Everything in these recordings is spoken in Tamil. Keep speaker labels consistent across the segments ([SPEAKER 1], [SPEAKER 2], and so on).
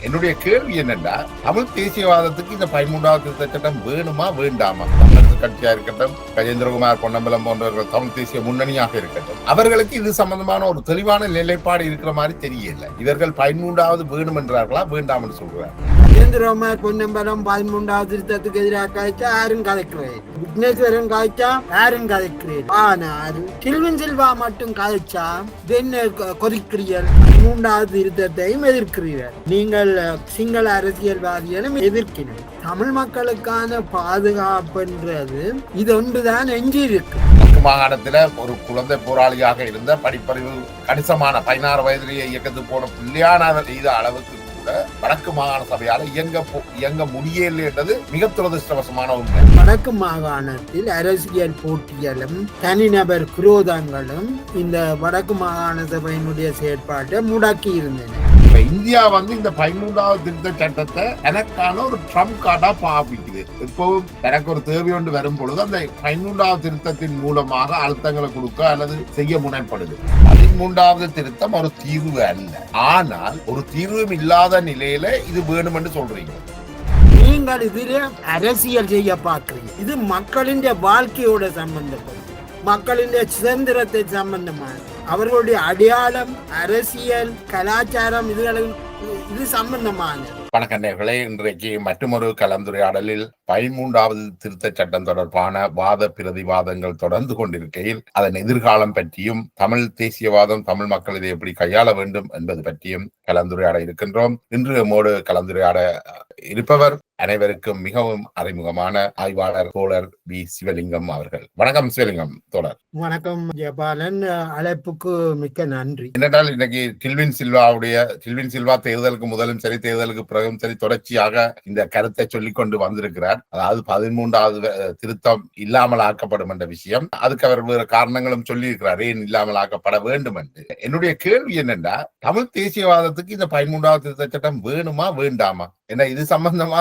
[SPEAKER 1] என்னுடைய கேள்வி என்னன்னா, தமிழ் தேசியவாதத்துக்கு இந்த 13வது திருத்தச் சட்டம் வேணுமா வேண்டாமா? தமிழரசு கட்சியா இருக்கட்டும், கஜேந்திரகுமார் பொன்னம்பலம் போன்றவர்கள் தமிழ் தேசிய முன்னணியாக இருக்கட்டும், அவர்களுக்கு இது சம்பந்தமான ஒரு தெளிவான நிலைப்பாடு இருக்கிற மாதிரி தெரியல. இவர்கள் 13வது வேணும் என்றார்களா வேண்டாம் என்று சொல்றாங்க.
[SPEAKER 2] கஜேந்திரகுமார் பொன்னம்பலம் 13வது திருத்தத்துக்கு எதிராக காய்ச்சா யாரும் கதைக்கிறேன், விக்னேஸ்வரன் காய்ச்சா யாரும் கதைக்கிறேன். ஆனால் கில்வின் சில்வா மட்டும் காய்ச்சா என்ன கொதிக்கிறீர்கள்? 13வது திருத்தத்தையும் எதிர்க்கிறீர்கள். நீங்கள் சிங்கள அரசியல்வாதிகளும் எதிர்க்கிறீர்கள். தமிழ் மக்களுக்கான பாதுகாப்புன்றது இது ஒன்றுதான் எஞ்சி இருக்கு.
[SPEAKER 1] மாகாணத்துல ஒரு குழந்தை போராளியாக இருந்த படிப்பறிவு கணிசமான 16 வயதிலேயே இயக்கத்து போன பிள்ளையான செய்த அளவுக்கு கூட வடக்கு மாகாண சபையால இயங்க முடியல என்றது மிக துரதிருஷ்டவசமான உண்மை.
[SPEAKER 2] வடக்கு மாகாணத்தில் அரசியல் போட்டிகளும் தனிநபர் குரோதங்களும் இந்த வடக்கு மாகாண சபையினுடைய செயற்பாட்டை முடக்கி இருந்தன.
[SPEAKER 1] இந்தியா இந்த 13வது திருத்த சட்டத்தை எனக்கான ஒரு ட்ரம்ப் கார்டா பாவிக்குது. இப்பவும் எனக்கு ஒரு தேவை ஒன்று வரும் பொழுது அந்த 13வது திருத்தத்தின் மூலமாக அழுத்தங்களை கொடுக்க அல்லது செய்ய முனைப்படுது. 13வது திருத்தம் ஒரு தீர்வு அல்ல, ஆனால் ஒரு தீர்வும் இல்லாத நிலையில இது வேணும் என்று சொல்றீங்க.
[SPEAKER 2] நீங்கள் இதில் அரசியல் செய்ய பார்க்கிறீங்க. இது மக்களின் வாழ்க்கையோட சம்பந்தப்படும், மக்களின் சுதந்திரத்தை சம்பந்தமான, அவர்களுடைய அடையாளம், அரசியல், கலாச்சாரம், இது சம்பந்தமான.
[SPEAKER 1] வணக்கம் நேயர்களே, இன்றைக்கு மற்றொரு கலந்துரையாடலில் 13வது திருத்த சட்டம் தொடர்பான வாத பிரதிவாதங்கள் தொடர்ந்து கொண்டிருக்கையில் அதன் எதிர்காலம் பற்றியும் தமிழ் தேசியவாதம் தமிழ் மக்கள் இதை எப்படி கையாள வேண்டும் என்பது பற்றியும் கலந்துரையாட இருக்கின்றோம். இன்று நம்மோடு கலந்துரையாட இருப்பவர் அனைவருக்கும் மிகவும் அறிமுகமான ஆய்வாளர் தோழர் வி சிவலிங்கம் அவர்கள். வணக்கம் சிவலிங்கம் தோழர்.
[SPEAKER 2] வணக்கம் ஜெயபாலன், அழைப்புக்கு மிக்க நன்றி.
[SPEAKER 1] என்னென்றால் இன்னைக்கு டில்வின் சில்வா தேர்தலுக்கு முதலும் சரி தேர்தலுக்கு பிறகும் சரி தொடர்ச்சியாக இந்த கருத்தை சொல்லிக் கொண்டு வந்திருக்கிறார். அதாவது 13வது திருத்தம் இல்லாமல் ஆக்கப்படும் என்ற விஷயம். அதுக்கு அவர் வேறு காரணங்களும் சொல்லி இருக்கிறார் ஏன் இல்லாமல் ஆக்கப்பட வேண்டும் என்று. என்னுடைய கேள்வி என்னென்னா, தமிழ் தேசியவாதத்துக்கு இந்த 13வது திருத்த சட்டம் வேணுமா வேண்டாமா? ஏன்னா இது சம்பந்தமா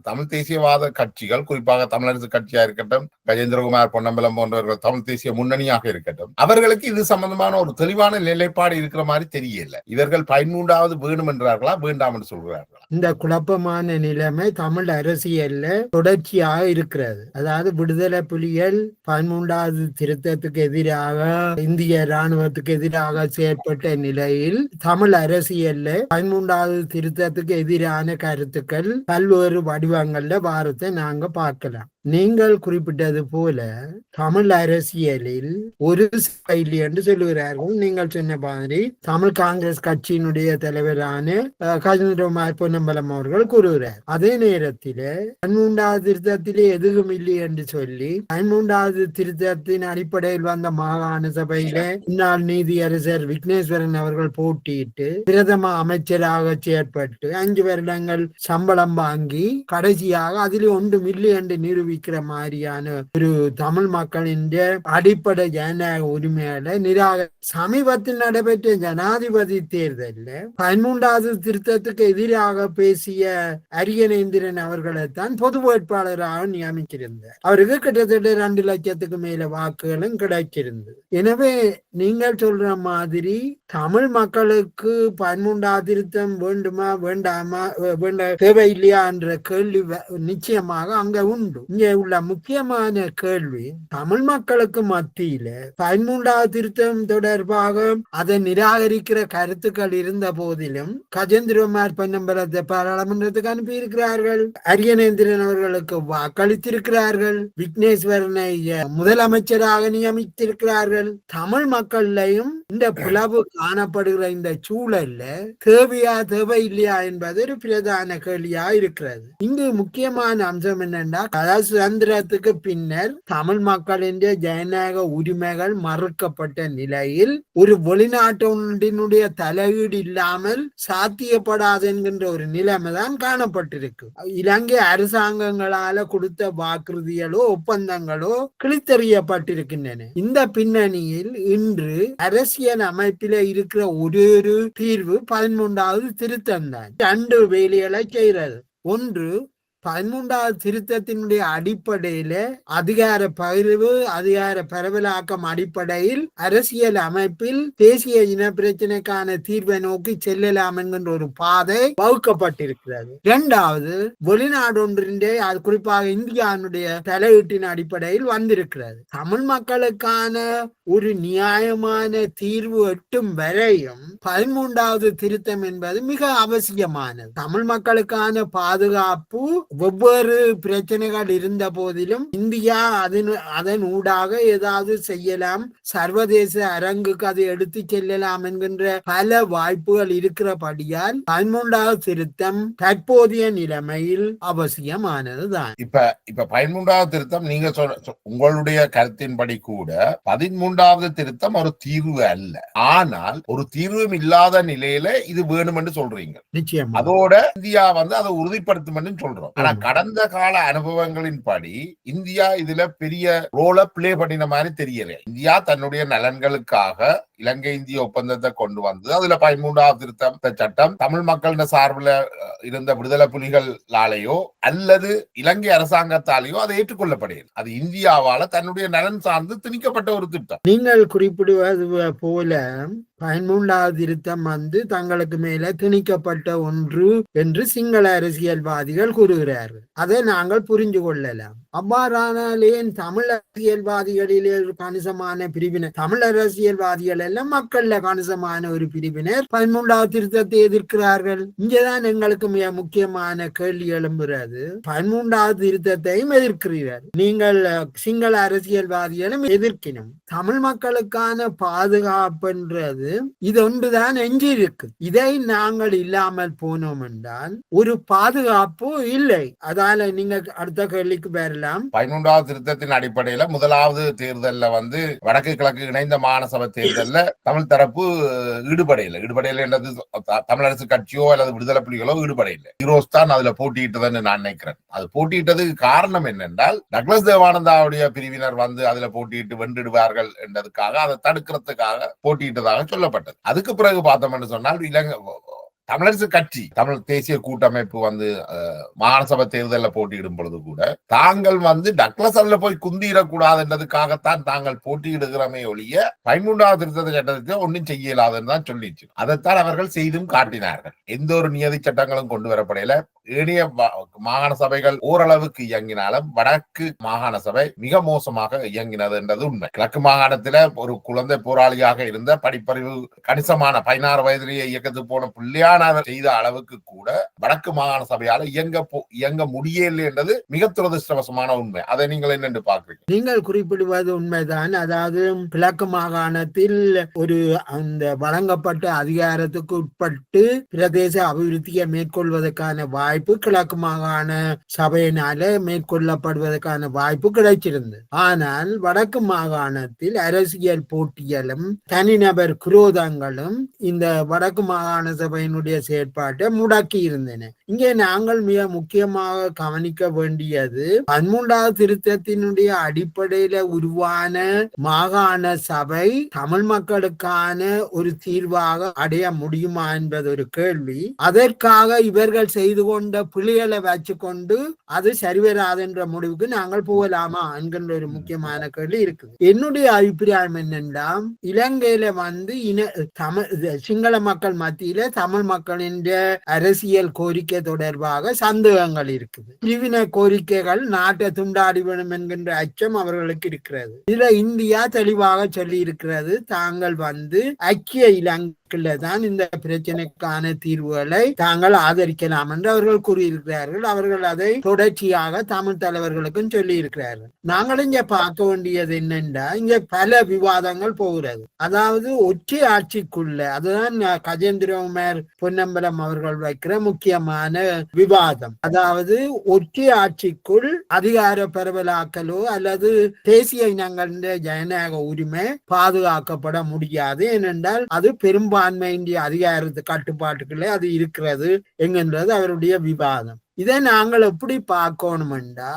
[SPEAKER 1] தமிழ் தேசியவாத கட்சிகள், குறிப்பாக தமிழரசு கட்சியா இருக்கட்டும், கஜேந்திரகுமார் பொன்னம்பலம் போன்றவர்கள் தமிழ் தேசிய முன்னணியாக இருக்கட்டும், அவர்களுக்கு இது சம்பந்தமான ஒரு தெளிவான நிலைப்பாடு இருக்கிற மாதிரி தெரியல. இவர்கள் 13வது வேணும் என்றார்களா வேண்டாம் என்று சொல்கிறார்களா?
[SPEAKER 2] இந்த குழப்பமான நிலைமை தமிழ் அரசியல்ல தொடர்ச்சியாக இருக்கிறது. அதாவது விடுதலை புலிகள் 13வது திருத்தத்துக்கு எதிராக, இந்திய இராணுவத்துக்கு எதிராக செயற்பட்ட நிலையில் தமிழ் அரசியல்ல 13வது திருத்தத்துக்கு எதிரான கருத்துக்கள் பல்வேறு வடிவங்கள்ல வாரத்தை நாங்க பார்க்கலாம். நீங்கள் குறிப்பிட்டது போல தமிழ் அரசியலில் ஒரு சைலி என்று சொல்லுகிறார்கள். நீங்கள் சொன்ன மாதிரி தமிழ் காங்கிரஸ் கட்சியினுடைய தலைவரான கஜேந்திரகுமார் பொன்னம்பலம் அவர்கள் கூறுகிறார். அதே நேரத்தில் 13வது திருத்தத்திலே எதுவும் இல்லை என்று சொல்லி 13வது திருத்தத்தின் அடிப்படையில் வந்த மாகாண சபையில முன்னாள் நீதியரசர் விக்னேஸ்வரன் அவர்கள் போட்டியிட்டு பிரதம அமைச்சராக செயற்பட்டு 5 வருடங்கள் சம்பளம் வாங்கி கடைசியாக அதில் ஒன்றும் இல்லை என்று நிரூபிக்கிற மாதிரியான ஒரு தமிழ் மக்களின் அடிப்படை ஜனநாயக உரிமையால சமீபத்தில் நடைபெற்ற ஜனாதிபதி தேர்தலில் 13வது திருத்தத்துக்கு எதிராக பேசிய அரியநேந்திரன் அவர்களைத்தான் பொது வேட்பாளராக நியமிச்சிருந்தார். அவருக்கு கிட்டத்தட்ட 2 லட்சத்துக்கு மேல வாக்குகளும் கிடைச்சிருந்தது. எனவே நீங்கள் சொல்ற மாதிரி தமிழ் மக்களுக்கு 13வது திருத்தம் வேண்டுமா வேண்டாமா தேவையில்லையா என்ற கேள்வி நிச்சயமாக அங்க உண்டு. இங்க உள்ள முக்கியமான கேள்வி, தமிழ் மக்களுக்கு மத்தியில 13வது திருத்தம் தொடர்பாக அதை நிராகரிக்கிற கருத்துக்கள் இருந்த போதிலும் கஜேந்திரகுமார் பொன்னம்பலத்தை பாராளுமன்றத்துக்கு அனுப்பி இருக்கிறார்கள், அரியநேந்திரன் அவர்களுக்கு வாக்களித்திருக்கிறார்கள், விக்னேஸ்வரனை முதலமைச்சராக நியமித்திருக்கிறார்கள். தமிழ் மக்களையும் இந்த பிளவு காணப்படுகிற இந்த சூழல்ல தேவை இல்லையா என்பது ஒரு பிரதான கேள்வியா இருக்கிறது. இங்கு முக்கியமான அம்சம் என்னன்னா, சுதந்திரத்துக்கு பின்னர் தமிழ் மக்களின் ஜனநாயக உரிமைகள் மறுக்கப்பட்ட நிலையில் ஒரு வெளிநாட்டினுடைய தலையீடு இல்லாமல் சாத்தியப்படாது என்கின்ற ஒரு நிலைமை தான் காணப்பட்டிருக்கு. இலங்கை அரசாங்கங்களால கொடுத்த வாக்குறுதிகளோ ஒப்பந்தங்களோ கிழித்தெறியப்பட்டிருக்கின்றன. இந்த பின்னணியில் இன்று அரசியல் அமைப்பில இருக்கிற ஒரே தீர்வு 13வது திருத்தம் தான். 2 வேலைகளை செய்கிறது. ஒன்று, 13வது திருத்தத்தினுடைய அடிப்படையில அதிகார பகிர்வு அதிகார பரவலாக்கம் அடிப்படையில் அரசியல் அமைப்பில் தேசிய இன பிரச்சனைக்கான தீர்வை நோக்கி செல்லலாம் என்கின்ற ஒரு பாதை வகுக்கப்பட்டிருக்கிறது. இரண்டாவது, வெளிநாடு ஒன்றின்றே அது குறிப்பாக இந்தியாவுடைய தலையீட்டின் அடிப்படையில் வந்திருக்கிறது. தமிழ் மக்களுக்கான ஒரு நியாயமான தீர்வு எட்டும் வரையும் 13வது திருத்தம் என்பது மிக அவசியமானது. தமிழ் மக்களுக்கான பாதுகாப்பு வெவ்வேறு பிரச்சனைகள் இருந்த போதிலும் இந்தியா அதன் ஊடாக ஏதாவது செய்யலாம், சர்வதேச அரங்குக்கு அதை எடுத்து செல்லலாம் என்கின்ற பல வாய்ப்புகள் இருக்கிறபடியால் 13வது திருத்தம் தற்போதைய நிலைமையில் அவசியமானதுதான்.
[SPEAKER 1] இப்ப 13வது திருத்தம் நீங்க உங்களுடைய கருத்தின்படி கூட 13வது திருத்தம் ஒரு தீர்வு அல்ல, ஆனால் ஒரு தீர்வும் இல்லாத நிலையில இது வேணும் என்று சொல்றீங்க.
[SPEAKER 2] நிச்சயமா
[SPEAKER 1] அதோட இந்தியா அதை உறுதிப்படுத்தும் சொல்றோம். ஆனா கடந்த கால அனுபவங்களின் படி இந்தியா இதுல பெரிய ரோல பிளே பண்ணின மாதிரி தெரியல. இந்தியா தன்னுடைய நலன்களுக்காக இலங்கை இந்திய ஒப்பந்தத்தை கொண்டு வந்து அதுல 13வது திருத்த சட்டம் தமிழ் மக்களின் சார்பில் இருந்த விடுதலை புலிகளாலேயோ அல்லது இலங்கை அரசாங்கத்தாலேயோ அதை ஏற்றுக்கொள்ளப்படுகிறது. அது இந்தியாவால தன்னுடைய நலன் சார்ந்து திணிக்கப்பட்ட ஒரு திட்டம்.
[SPEAKER 2] நீங்கள் குறிப்பிடுவது போல 13வது திருத்தம் தங்களுக்கு மேல திணிக்கப்பட்ட ஒன்று என்று சிங்கள அரசியல்வாதிகள் கூறுகிறார்கள். அதை நாங்கள் புரிந்து கொள்ளலாம். அவ்வாறானாலே தமிழ் அரசியல்வாதிகளிலே கணிசமான பிரிவினர், தமிழ் அரசியல்வாதிகள் எல்லாம் மக்கள்ல கணிசமான ஒரு பிரிவினர் 13வது திருத்தத்தை எதிர்க்கிறார்கள். இங்கதான் எங்களுக்கு மிக முக்கியமான கேள்வி எழும்புகிறது. 13வது திருத்தத்தையும் எதிர்க்கிறீர்கள், நீங்கள் சிங்கள அரசியல்வாதிகளும் எதிர்க்கணும். தமிழ் மக்களுக்கான பாதுகாப்புன்றது இது ஒன்றுதான் எஞ்சி இருக்கு. இதை நாங்கள் இல்லாமல் போனோம் என்றால் ஒரு பாதுகாப்பு இல்லை. அதால நீங்க அடுத்த கேள்விக்கு வரலாம்.
[SPEAKER 1] 13வது திருத்தத்தின் அடிப்படையில முதலாவது தேர்தல்ல வடக்கு கிழக்கு இணைந்த மாநசபை தேர்தல்ல தமிழ் தரப்பு ஈடுபடையில என்றது தமிழரசு கட்சியோ அல்லது விடுதலை புலிகளோ ஈடுபடையில்லை. ஹீரோஸ் தான் அதுல போட்டியிட்டதுன்னு நான் நினைக்கிறேன். அது போட்டியிட்டதுக்கு காரணம் என்னென்றால் டக்ளஸ் தேவானந்தாவுடைய பிரிவினர் அதுல போட்டியிட்டு வென்றிடுவார்கள் என்றதுக்காக அதை தடுக்கிறதுக்காக போட்டியிட்டதாக சொல்லப்பட்டது. அதுக்கு பிறகு பார்த்தோம் என்று சொன்னால் இலங்கை தமிழரசு கட்சி தமிழ் தேசிய கூட்டமைப்பு மாநசபை தேர்தலில் போட்டியிடும் பொழுது கூட தாங்கள் டக்ளஸ் அதுல போய் குந்திடக்கூடாது என்றதுக்காகத்தான் தாங்கள் போட்டியிடுகிறமே ஒழிய 13வது திருத்த சட்டத்துக்கு ஒன்றும் செய்ய இயலாதுன்னு தான் சொல்லிச்சு. அதைத்தான் அவர்கள் செய்தும் காட்டினார்கள். எந்த ஒரு நியதி சட்டங்களும் கொண்டு வரப்படையில ஏனைய மாகாண சபைகள் ஓரளவுக்கு இயங்கினாலும் வடக்கு மாகாண சபை மிக மோசமாக இயங்கினது என்றது உண்மை. கிழக்கு மாகாணத்துல ஒரு குழந்தை போராளியாக இருந்த படிப்பறிவு கணிசமான 16 வயதிலேயே இயக்கத்துக்கு போன பிள்ளையான செய்த அளவுக்கு கூட வடக்கு மாகாண சபையால இயங்க முடியவில்லை என்றது மிக துரதிருஷ்டவசமான உண்மை. அதை நீங்கள் என்னென்று பார்க்கிறீங்க?
[SPEAKER 2] நீங்கள் குறிப்பிடுவது உண்மைதான். அதாவது கிழக்கு மாகாணத்தில் ஒரு அந்த வழங்கப்பட்ட அதிகாரத்துக்கு உட்பட்டு பிரதேச அபிவிருத்தியை மேற்கொள்வதற்கான வாய்ப்பு கிழக்கு மாகாண சபையினால மேற்கொள்ளப்படுவதற்கான வாய்ப்பு கிடைச்சிருந்தது. ஆனால் வடக்கு மாகாணத்தில் அரசியல் போட்டியலும் தனிநபர் குரோதங்களும் இந்த வடக்கு மாகாண சபையினுடைய செயற்பாட்டை முடக்கி இருந்தன. இங்கே நாங்கள் மிக முக்கியமாக கவனிக்க வேண்டியது 13வது திருத்தத்தினுடைய அடிப்படையில உருவான மாகாண சபை தமிழ் மக்களுக்கான ஒரு தீர்வாக அடைய முடியுமா என்பது ஒரு கேள்வி. அதற்காக இவர்கள் செய்து கொண்ட பிள்ளைகளை வச்சுக்கொண்டு அது சரிவராது என்ற முடிவுக்கு நாங்கள் போகலாமா என்கின்ற ஒரு முக்கியமான கேள்வி இருக்குது. என்னுடைய அபிப்பிராயம் என்னென்னா, இலங்கையில சிங்கள மக்கள் மத்தியில தமிழ் மக்களின் அரசியல் கோரிக்கை தொடர்பாக சந்தேகங்கள் இருக்குது. பிரிவினை கோரிக்கைகள் நாட்டை துண்டாடி வேணும் என்கின்ற அச்சம் அவர்களுக்கு இருக்கிறது. இதுல இந்தியா தெளிவாக சொல்லி இருக்கிறது, தாங்கள் ஐக்கிய இலங்கையில தான் இந்த பிரச்சனைக்கான தீர்வுகளை தாங்கள் ஆதரிக்கலாம் என்று அவர்கள் கூறியிருக்கிறார்கள். அவர்கள் அதை தொடர்ச்சியாக தமிழ் தலைவர்களுக்கும் சொல்லி இருக்கிறார்கள். நாங்கள் இங்க பார்க்க வேண்டியது என்னென்றா, இங்க பல விவாதங்கள் போகிறது. அதாவது ஒற்றை ஆட்சிக்குள்ள, அதுதான் கஜேந்திரகுமார் பொன்னம்பலம் அவர்கள் வைக்கிற முக்கியமான விவாதம். அதாவது ஒற்றை ஆட்சிக்குள் அதிகார பரவலாக்கலோ அல்லது தேசிய இனங்களின் ஜனநாயக உரிமை பாதுகாக்கப்பட முடியாது. ஏனென்றால் அது பெரும்பான்மையின் அதிகாரத்து கட்டுப்பாட்டுக்குள்ளே அது இருக்கிறது என்கின்றது அவருடைய விவாதம். இதை நாங்கள் எப்படி பார்க்கணும்டா,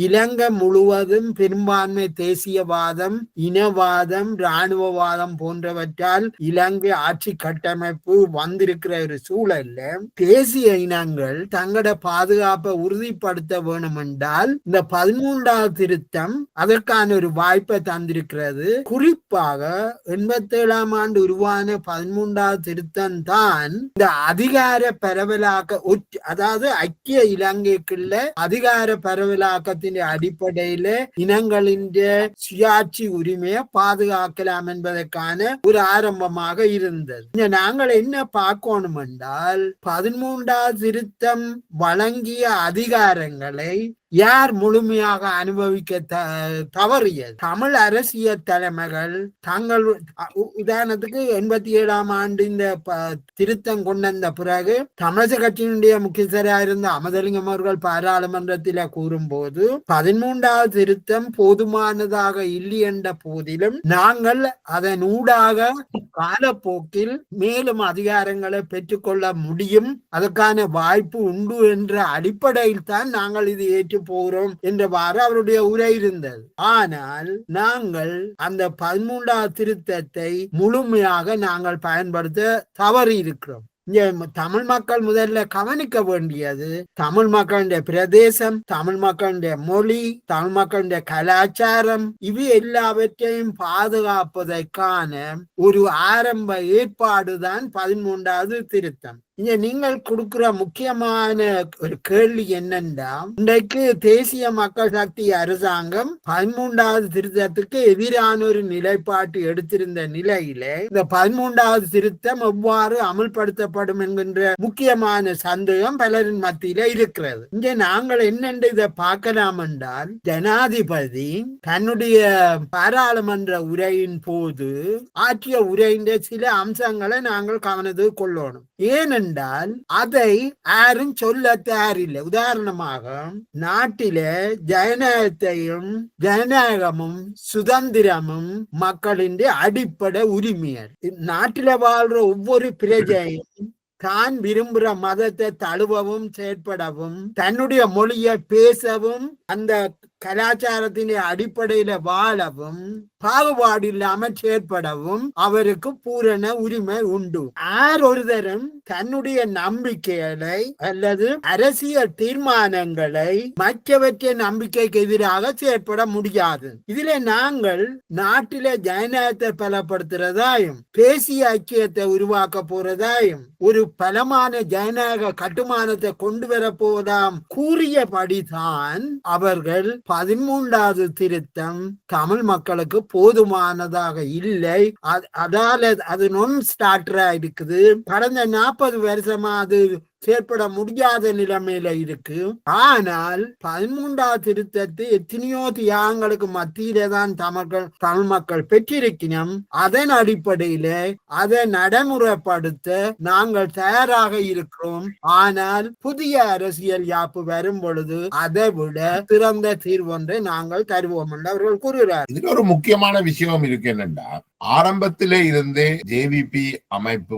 [SPEAKER 2] இலங்கை முழுவதும் பெரும்பான்மை தேசியவாதம், இனவாதம், இராணுவவாதம் போன்றவற்றால் இலங்கை ஆட்சி கட்டமைப்பு வந்திருக்கிற ஒரு சூழல்ல தேசிய இனங்கள் தங்களோட பாதுகாப்பை உறுதிப்படுத்த வேணும் என்றால் இந்த 13வது திருத்தம் அதற்கான ஒரு வாய்ப்பை தந்திருக்கிறது. குறிப்பாக 87ஆம் ஆண்டு உருவான 13வது திருத்தம் தான் இந்த அதிகார பரவலாக்க, அதாவது ஐக்கிய இலங்கைக்குள்ள அதிகார பரவலாக்கத்தின் அடிப்படையில இனங்களின் சுயாட்சி உரிமையை பாதுகாக்கலாம் என்பதற்கான ஒரு ஆரம்பமாக இருந்தது. நாங்கள் என்ன பார்க்கணும் என்றால் 13வது திருத்தம் வழங்கிய அதிகாரங்களை யார் முழுமையாக அனுபவிக்க தவறியது? தமிழ் அரசியல் தலைமைகள் தாங்கள், உதாரணத்துக்கு 87ஆம் ஆண்டு இந்த திருத்தம் கொண்ட பிறகு தமிழக கட்சியினுடைய முக்கியஸ்தராக இருந்த அமதலிங்கம் அவர்கள் பாராளுமன்றத்தில் கூறும்போது 13வது திருத்தம் போதுமானதாக இல்லை என்ற போதிலும் நாங்கள் அதன் ஊடாக காலப்போக்கில் மேலும் அதிகாரங்களை பெற்றுக்கொள்ள முடியும், அதற்கான வாய்ப்பு உண்டு என்ற அடிப்படையில் தான் நாங்கள் இது ஏற்று போகிறோம் என்றவாறு அவருடைய உரை இருந்தது. ஆனால் நாங்கள் அந்த 13வது திருத்தத்தை முழுமையாக நாங்கள் பயன்படுத்த தவறி இருக்கிறோம். தமிழ் மக்கள் முதல்ல கவனிக்க வேண்டியது தமிழ் மக்களுடைய பிரதேசம், தமிழ் மக்களுடைய மொழி, தமிழ் மக்களுடைய கலாச்சாரம், இவை எல்லாவற்றையும் பாதுகாப்பதற்கான ஒரு ஆரம்ப ஏற்பாடுதான் 13வது திருத்தம். இங்க நீங்கள் கொடுக்கிற முக்கியமான ஒரு கேள்வி என்னன்னா, இன்றைக்கு தேசிய மக்கள் சக்தி அரசாங்கம் 13வது திருத்தத்துக்கு எதிரான ஒரு நிலைப்பாட்டு எடுத்திருந்த நிலையில இந்த 13வது திருத்தம் எவ்வாறு அமல்படுத்தப்படும் என்கின்ற முக்கியமான சந்தேகம் பலரின் மத்தியில இருக்கிறது. இங்க நாங்கள் என்னென்று இதை பார்க்கலாம் என்றால், ஜனாதிபதி தன்னுடைய பாராளுமன்ற உரையின் போது ஆற்றிய உரையின் சில அம்சங்களை நாங்கள் கவனத்தில் கொள்ளணும். ஏனென்றால் அதை யாரும் சொல்ல தயாரில்லை. உதாரணமாக, நாட்டில ஜனநாயகமும் சுதந்திரமும் மக்களின் அடிப்படை உரிமையர். நாட்டில வாழ்ற ஒவ்வொரு பிரஜையும் தான் விரும்புகிற மதத்தை தழுவவும் செயற்படவும், தன்னுடைய மொழியை பேசவும், அந்த கலாச்சாரத்தின் அடிப்படையில வாழவும், பாகுபாடு இல்லாமல் செயற்படவும் அவருக்கு பூரண உரிமை உண்டு. யார் ஒருதரும் தன்னுடைய நம்பிக்கைகளை அல்லது அரசியல் தீர்மானங்களை மற்றவற்றை நம்பிக்கைக்கு எதிராக செயற்பட முடியாது. இதுல நாங்கள் நாட்டில ஜனநாயகத்தை பலப்படுத்துறதாயும் தேசிய ஐக்கியத்தை உருவாக்க போறதாயும் ஒரு பலமான ஜனநாயக கட்டுமானத்தை கொண்டு வர போவதாம் கூறியபடிதான் அவர்கள் 13வது திருத்தம் தமிழ் மக்களுக்கு போதுமானதாக இல்லை, அதால அது நான் ஸ்டார்டரா இருக்குது, கடந்த 40 வருஷமா அது செயற்பட முடியாத நிலைமையில இருக்கு. ஆனால் 13வது திருத்தத்தை எத்தனையோ தியாகங்களுக்கு மத்தியிலே தான் தமிழ் மக்கள் பெற்றிருக்கணும். அதன் அடிப்படையில அதை நடைமுறைப்படுத்த நாங்கள் தயாராக இருக்கிறோம். ஆனால் புதிய அரசியல் யாப்பு வரும் பொழுது அதை விட சிறந்த தீர்வொன்றை நாங்கள் தருவோம் என்று அவர்கள் கூறுகிறார்.
[SPEAKER 1] இதுல ஒரு முக்கியமான விஷயம் இருக்கு என்னன்னா, ஆரம்பத்திலே இருந்தே ஜேவிபி அமைப்பு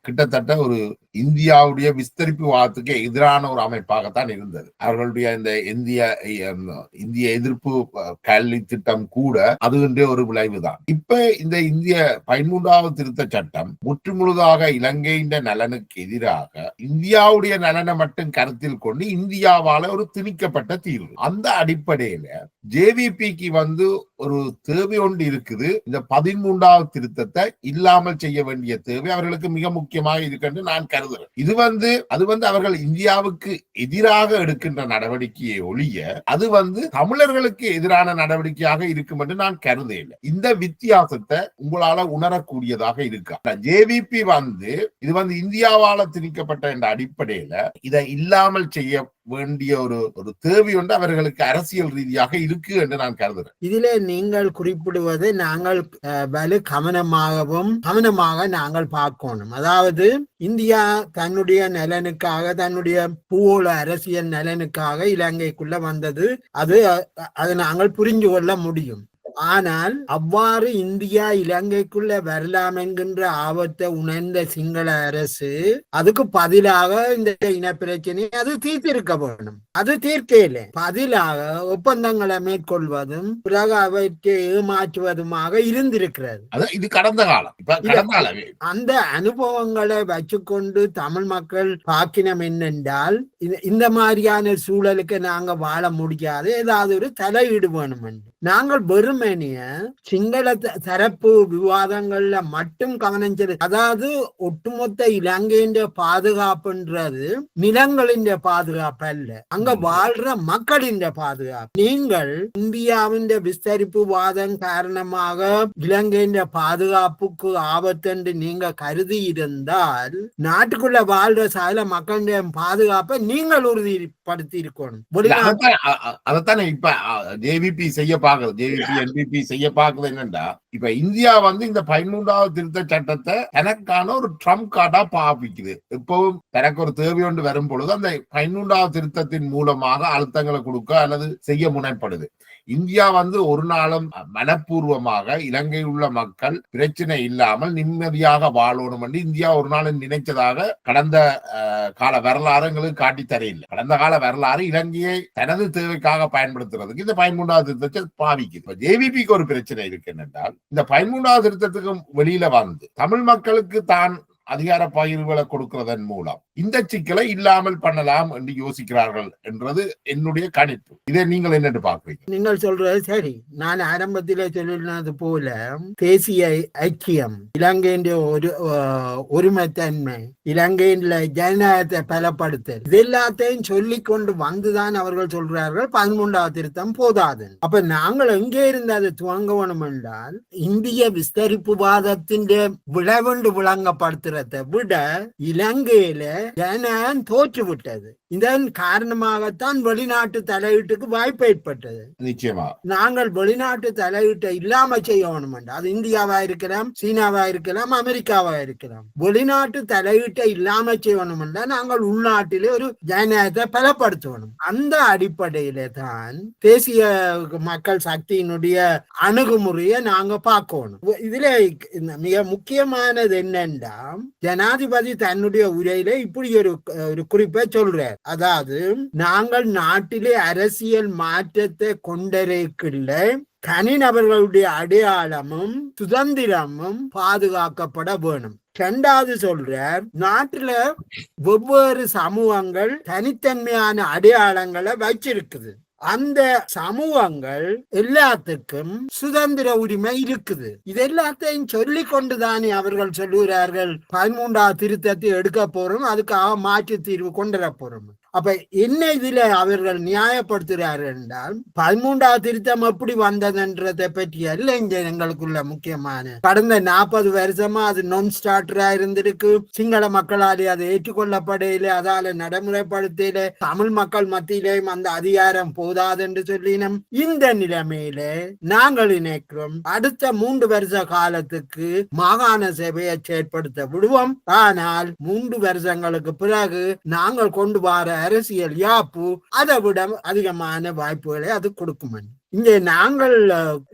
[SPEAKER 1] கிட்டத்தட்ட ஒரு இந்தியாவுடைய விஸ்தரிப்பு வாதத்துக்கு எதிரான ஒரு அமைப்பாகத்தான் இருந்தது. அவர்களுடைய இந்த இந்திய எதிர்ப்பு கல்வி திட்டம் கூட அதுகின்ற ஒரு விளைவுதான். இப்ப இந்த இந்திய 13வது திருத்த சட்டம் முற்றுமுழுதாக இலங்கையின் நலனுக்கு எதிராக இந்தியாவுடைய நலனை மட்டும் கருத்தில் கொண்டு இந்தியாவால ஒரு திணிக்கப்பட்ட தீர்வு. அந்த அடிப்படையில ஜேவிபிக்கு ஒரு தேவை ஒன்று இருக்குது. இந்த 13வது திருத்தத்தை இல்லாமல் செய்ய வேண்டிய தேவை அவர்களுக்கு மிக முக்கியமாக இருக்கு என்று நான் கருதுகிறேன். இது அது அவர்கள் இந்தியாவுக்கு எதிராக எடுக்கின்ற நடவடிக்கையை ஒழிய அது தமிழர்களுக்கு எதிரான நடவடிக்கையாக இருக்கும் என்று நான் கருதவில்லை. இந்த வித்தியாசத்தை உங்களால உணரக்கூடியதாக இருக்கா? ஜேவிபி இது இந்தியாவால திணிக்கப்பட்ட என்ற அடிப்படையில இதை இல்லாமல் செய்ய வேண்டிய ஒரு தேவை ஒன்று அவர்களுக்கு அரசியல் ரீதியாக இருக்கு என்று நான் கருதுகிறேன்.
[SPEAKER 2] இதிலே நீங்கள் குறிப்பிடுவது நாங்கள் கவனமாக நாங்கள் பார்க்கணும். அதாவது இந்தியா தன்னுடைய நலனுக்காக, தன்னுடைய பூகோள அரசியல் நலனுக்காக இலங்கைக்குள்ள வந்தது. அது நாங்கள் புரிஞ்சு கொள்ள முடியும். ஆனால் அவ்வாறு இந்தியா இலங்கைக்குள்ள வரலாம் என்கின்ற ஆபத்தை உணர்ந்த சிங்கள அரசு அதுக்கு பதிலாக இந்த இன பிரச்சனையை அது தீர்த்திருக்க வேணும். அது தீர்க்கல, பதிலாக ஒப்பந்தங்களை மேற்கொள்வதும் பிறகு அவற்றை ஏமாற்றுவதுமாக இருந்திருக்கிறது.
[SPEAKER 1] இது கடந்த காலம்.
[SPEAKER 2] அந்த அனுபவங்களை வச்சுக்கொண்டு தமிழ் மக்கள் பாக்கினம் என்னென்றால் இந்த மாதிரியான சூழலுக்கு நாங்க வாழ முடியாது, ஏதாவது ஒரு தலையீடு வேணும் என்று. நாங்கள் வெறுமனிய சிங்கள தரப்பு விவாதங்கள்ல மட்டும் கவனம் செலுத்த, அதாவது ஒட்டுமொத்த இலங்கையின் பாதுகாப்புன்றது நிலங்களின் பாதுகாப்பு அல்ல, அங்க வாழ்ற மக்களின் பாதுகாப்பு. நீங்கள் இந்தியாவின் விஸ்தரிப்பு வாதம் காரணமாக இலங்கையின் பாதுகாப்புக்கு ஆபத்து என்று நீங்க கருதி இருந்தால் நாட்டுக்குள்ள வாழ்ற சகல மக்களுடைய பாதுகாப்பை நீங்கள் உறுதிப்படுத்தி இருக்கணும்.
[SPEAKER 1] அதைத்தானே இப்ப ஜேவிபி செய்ய பாக்குது, ஜேவிபி என்பிபி செய்ய பாக்குது. என்னன்னா இப்ப இந்தியா இந்த 13வது திருத்த சட்டத்தை எனக்கான ஒரு ட்ரம்ப் கார்டா பாவிக்குது. இப்பவும் எனக்கு ஒரு தேவை ஒன்று வரும் பொழுது அந்த 13வது திருத்தத்தின் மூலமாக அழுத்தங்களை கொடுக்க அல்லது செய்ய முனைப்படுது. இந்தியா ஒரு நாளும் மனப்பூர்வமாக இலங்கையில் உள்ள மக்கள் பிரச்சனை இல்லாமல் நிம்மதியாக வாழணும் என்று இந்தியா ஒரு நாள் நினைச்சதாக கடந்த கால வரலாறு எங்களுக்கு காட்டி தரையில்லை. கடந்த கால வரலாறு இலங்கையை தனது தேவைக்காக பயன்படுத்துறதுக்கு இந்த 13வது திருத்தத்தை பாவிக்குது. இப்ப ஜேவிபிக்கு ஒரு பிரச்சனை இருக்கு என்னென்றால், இந்த 13வது திருத்தத்துக்கு வெளியில தமிழ் மக்களுக்கு தான் அதிகார பகிர்வுகளை கொடுக்கிறதன் மூலம் இந்த சிக்கலை இல்லாமல் பண்ணலாம் என்று யோசிக்கிறார்கள் என்றது என்னுடைய கணிப்பு. இதை நீங்கள் என்னென்று பார்க்கிறீங்க?
[SPEAKER 2] நீங்கள் சொல்றது சரி. நான் ஆரம்பத்திலே சொல்லினது போல தேசிய ஐக்கியம், இலங்கையின் ஒருமைத்தன்மை, இலங்கையின் ஜனநாயகத்தை பலப்படுத்தல், இது எல்லாத்தையும் சொல்லிக் கொண்டு வந்துதான் அவர்கள் சொல்றார்கள் 13வது திருத்தம் போதாது. அப்ப நாங்கள் எங்கே இருந்து அதை துவங்க வேணும் என்றால், இந்திய விஸ்தரிப்பு வாதத்தின் விளைவென்று விளங்கப்படுத்துறதை விட இலங்கையில ஜனநாயகம் தோற்றுவிட்டது. இதன் காரணமாகத்தான் வெளிநாட்டு தலையீட்டுக்கு வாய்ப்பு ஏற்பட்டது.
[SPEAKER 1] நிச்சயமா
[SPEAKER 2] நாங்கள் வெளிநாட்டு தலையீட்டை இல்லாம செய்யணும். அது இந்தியாவா இருக்கலாம், சீனாவா இருக்கலாம், அமெரிக்காவா இருக்கலாம். வெளிநாட்டு தலையீட்டை இல்லாம செய்யணும் என்றால் நாங்கள் உள்நாட்டிலே ஒரு ஜனநாயகத்தை பலப்படுத்தணும். அந்த அடிப்படையில தான் தேசிய மக்கள் சக்தியினுடைய அணுகுமுறையை நாங்க பார்க்கணும். இதுல மிக முக்கியமானது என்னன்னா, ஜனாதிபதி தன்னுடைய உரையில இப்படி ஒரு குறிப்பை சொல்றார். அதாவது, நாங்கள் நாட்டிலே அரசியல் மாற்றத்தை கொண்டிருக்கின்ற தனிநபர்களுடைய அடையாளமும் சுதந்திரமும் பாதுகாக்கப்பட வேணும். இரண்டாவது சொல்றார், நாட்டுல ஒவ்வொரு சமூகங்கள் தனித்தன்மையான அடையாளங்களை வச்சிருக்குது. அந்த சமூகங்கள் எல்லாத்துக்கும் சுதந்திர உரிமை இருக்குது. இது எல்லாத்தையும் சொல்லி கொண்டுதானே அவர்கள் சொல்லுகிறார்கள் 13வது திருத்தத்தை எடுக்க போறோம், அதுக்காக மாற்று தீர்வு கொண்டு வர போறோம். அப்ப என்ன இதுல அவர்கள் நியாயப்படுத்துகிறார்கள் என்றால், 13வது திருத்தம் எப்படி வந்ததுன்றதை பற்றி அல்ல இங்க எங்களுக்குள்ள முக்கியமான. கடந்த 40 வருஷமா அது நான் ஸ்டார்டரா இருந்திருக்கு. சிங்கள மக்களாலே அதை ஏற்றுக்கொள்ளப்படையில, அதால நடைமுறைப்படுத்தல, தமிழ் மக்கள் மத்தியிலேயும் அந்த அதிகாரம் போதாது என்று சொல்லினோம். இந்த நிலைமையில நாங்கள் நினைக்கிறோம், அடுத்த 3 வருஷ காலத்துக்கு மாகாண சபையை செயற்படுத்த விடுவோம். ஆனால் 3 வருஷங்களுக்கு பிறகு நாங்கள் கொண்டு வர அரசியல் யாப்பு அதை விட அதிகமான வாய்ப்புகளை அது கொடுக்கும். இங்கே நாங்கள்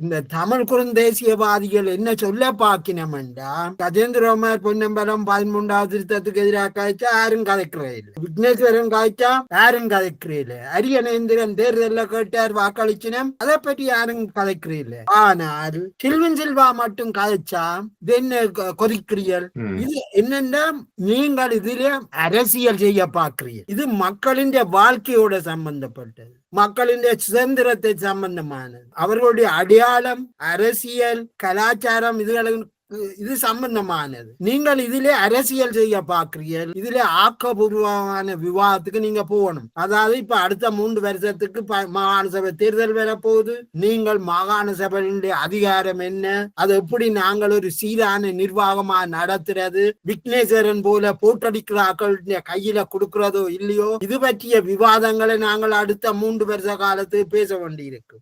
[SPEAKER 2] இந்த தமிழ் குறுந்தேசியவாதிகள் என்ன சொல்ல பாக்கினோம் என்றா, கஜேந்திரகுமார் பொன்னம்பலம் 13வது திருத்தத்துக்கு எதிராக காய்ச்சா யாரும் கதைக்கிறேன், விக்னேஸ்வரன் காய்ச்சா யாரும் கதைக்கிறீல, அரியநேந்திரன் தேர்தலில் கேட்டார் வாக்களிச்சினம், அதை பற்றி யாரும் கதைக்கிறீல. ஆனால் செல்வன் செல்வா மட்டும் கதைச்சா இது என்ன கொதிக்கிறீர்கள்? இது என்னன்னா, நீங்கள் இதிலே அரசியல் செய்ய பார்க்கிறீர்கள். இது மக்களின் வாழ்க்கையோட சம்பந்தப்பட்டது, மக்களின் சுதந்திரத்தை சம்பந்தமானது, அவர்களுடைய அடையாளம், அரசியல், கலாச்சாரம், இது சம்பந்தமானது. நீங்கள் இதிலே அரசியல் செய்ய பார்க்கிறீர்கள். இதிலே ஆக்கப்பூர்வமான விவாதத்துக்கு நீங்க போகணும். அதாவது இப்ப அடுத்த 3 வருஷத்துக்கு மாகாண சபை தேர்தல் வரப்போகுது. நீங்கள் மாகாண சபையினுடைய அதிகாரம் என்ன, அது எப்படி நாங்கள் ஒரு சீரான நிர்வாகமா நடத்துறது, விக்னேஸ்வரன் போல போட்டடிக்கிறார்களுடைய கையில கொடுக்கிறதோ இல்லையோ, இது பற்றிய விவாதங்களை நாங்கள் அடுத்த 3 வருஷ காலத்துக்கு பேச வேண்டியிருக்கு.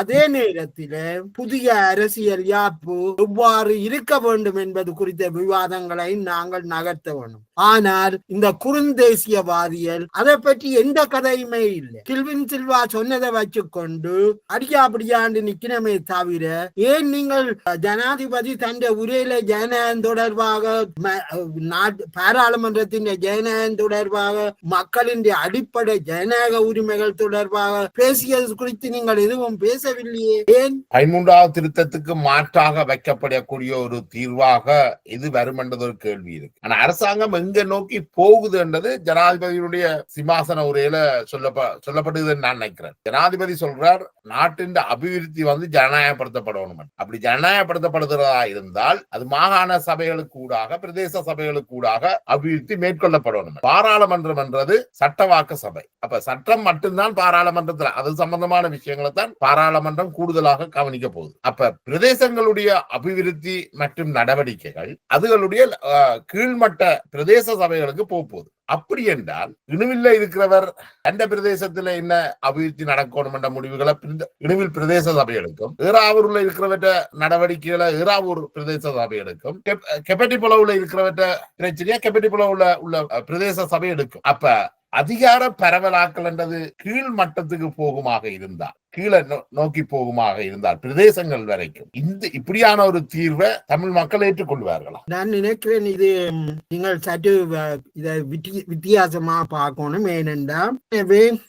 [SPEAKER 2] அதே நேரத்தில் புதிய அரசியல் யாப்பு எவ்வாறு இருக்க வேண்டும் என்பது குறித்த விவாதங்களை நாங்கள் நகர்த்த வேண்டும். ஆனால் இந்த குறுந்தேசியவாதிகள் அதை பற்றி எந்த கதையுமே இல்லை. கில்வின் சில்வா சொன்னதை வச்சுக்கொண்டு அடியாபடியாண்டு நிக்கணுமே தவிர, ஏன் நீங்கள் ஜனாதிபதி தன் உரையில ஜனநாயகம் தொடர்பாக பாராளுமன்றத்தின் ஜனநாயகம் தொடர்பாக மக்களின் அடிப்படை ஜனநாயக உரிமைகள் தொடர்பாக பேசியது குறித்து நீங்கள் எதுவும் பேசவில்லையே? ஏன்
[SPEAKER 1] 13வது திருத்தத்துக்கு மாற்றாக வைக்கப்படக்கூடிய ஒரு தீர்வாக இது வரும் என்றது ஒரு கேள்வி இருக்கு. ஆனா அரசாங்கம் எங்க நோக்கி போகுது என்றது ஜனாதிபதியுடைய சிம்மாசன உரையில சொல்லப்படுதுன்னு நான் நினைக்கிறேன். ஜனாதிபதி சொல்றார், நாட்டின் அபிவிருத்தி ஜனநாயகப்படுத்தப்படணும். அப்படி ஜனநாயகப்படுத்தப்படுகிறதா இருந்தால் அது மாகாண சபைகளுக்கு ஊடாக, பிரதேச சபைகளுக்கு ஊடாக அபிவிருத்தி மேற்கொள்ளப்படணும். பாராளுமன்றம் என்றது சட்டவாக்க சபை. அப்ப சட்டம் மட்டும்தான் பாராளுமன்றத்தில், அது சம்பந்தமான விஷயங்களை தான் பாராளுமன்றம் கூடுதலாக கவனிக்க போகுது. அப்ப பிரதேசங்களுடைய அபிவிருத்தி மற்றும் நடவடிக்கைகள் அதுகளுடைய கீழ்மட்ட பிரதேச சபைகளுக்கு போகுது. அப்படி என்றால் இணுவில்ல இருக்கிறவர் அந்த பிரதேசத்துல என்ன அபிவிருத்தி நடக்கணும் என்ற முடிவுகளை இணுவில் பிரதேச சபைகளுக்கும், ஏறாவூர்ல இருக்கிறவற்ற நடவடிக்கைகளை ஏறாவூர் பிரதேச சபைகளுக்கும், கெப்பட்டிப்புலவுல இருக்கிறவற்ற பிரச்சனையா கெப்பட்டிப்புலவுல உள்ள பிரதேச சபை எடுக்கும். அப்ப அதிகார பரவலாக்கல் என்றது கீழ் மட்டத்துக்கு போகுமாக இருந்தால், கீழே நோக்கி போகுமாக இருந்தால் பிரதேசங்கள் வரைக்கும் இப்படியான ஒரு தீர்வை தமிழ் மக்கள் ஏற்றுக்கொள்வார்களா?
[SPEAKER 2] நான் நினைக்கிறேன் இது நீங்கள் சற்று இதை வித்தியாசமா பார்க்கணும். ஏனென்றால்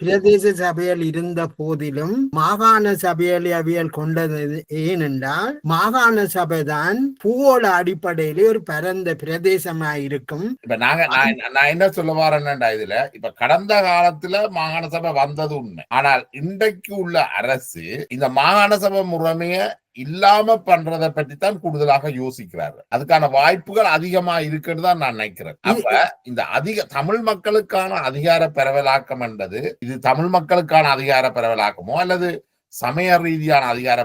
[SPEAKER 2] பிரதேச சபையில் இருந்த போதிலும் மாகாண சபையில் அவியல் கொண்டது. ஏனென்றால் மாகாண சபை தான் பூவோட அடிப்படையிலே ஒரு பரந்த பிரதேசமா இருக்கும்.
[SPEAKER 1] இப்ப நான் என்ன சொல்ல வரேன்னா, இதுல இப்ப கடந்த காலத்துல மாகாண சபை வந்தது உண்மை. ஆனால் இன்றைக்கு உள்ள அரசு இந்த மாகாண சபை முறைமைய இல்லாம பண்றதை பற்றி தான் கூடுதலாக யோசிக்கிறார்கள். அதுக்கான வாய்ப்புகள் அதிகமா இருக்குன்னு தான் நான் நினைக்கிறேன். அப்ப இந்த தமிழ் மக்களுக்கான அதிகார பரவலாக்கம் என்றது இது தமிழ் மக்களுக்கான அதிகார பரவலாக்கமோ அல்லது சமய ரீதியான அதிகார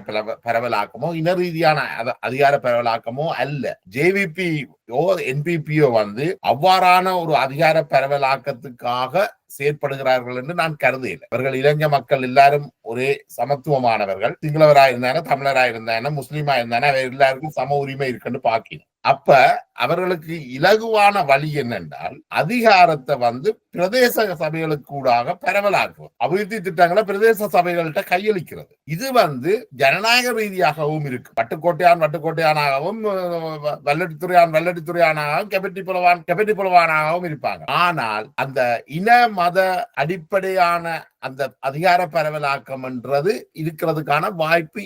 [SPEAKER 1] பரவலாக்கமோ இன ரீதியான அதிகார பரவலாக்கமோ அல்ல. ஜேவிபியோ என்பிபியோ அவ்வாறான ஒரு அதிகார பரவலாக்கத்துக்காக செயற்படுகிறார்கள் என்று நான் கருதுகிறேன். அவர்கள் இளைஞ மக்கள் எல்லாரும் ஒரே சமத்துவமானவர்கள். சிங்களவராயிருந்தான, தமிழராயிருந்தான, முஸ்லீமா இருந்தான, எல்லாருக்கும் சம உரிமை இருக்குன்னு பாக்கணும். அப்ப அவர்களுக்கு இலகுவான வழி என்னென்றால் அதிகாரத்தை பிரதேச சபைகளுக்கு கூடாக பரவலாக்குவது, அபிவிருத்தி திட்டங்களை பிரதேச சபைகள்கிட்ட கையளிக்கிறது. இது ஜனநாயக ரீதியாகவும் இருக்கு. வட்டுக்கோட்டையானாகவும், வல்லடித்துறையானாகவும், கெப்பட்டி புலவானாகவும் இருப்பாங்க. ஆனால் அந்த இன மத அடிப்படையான அந்த அதிகார பரவலாக்கம் என்றது இருக்கிறதுக்கான வாய்ப்பு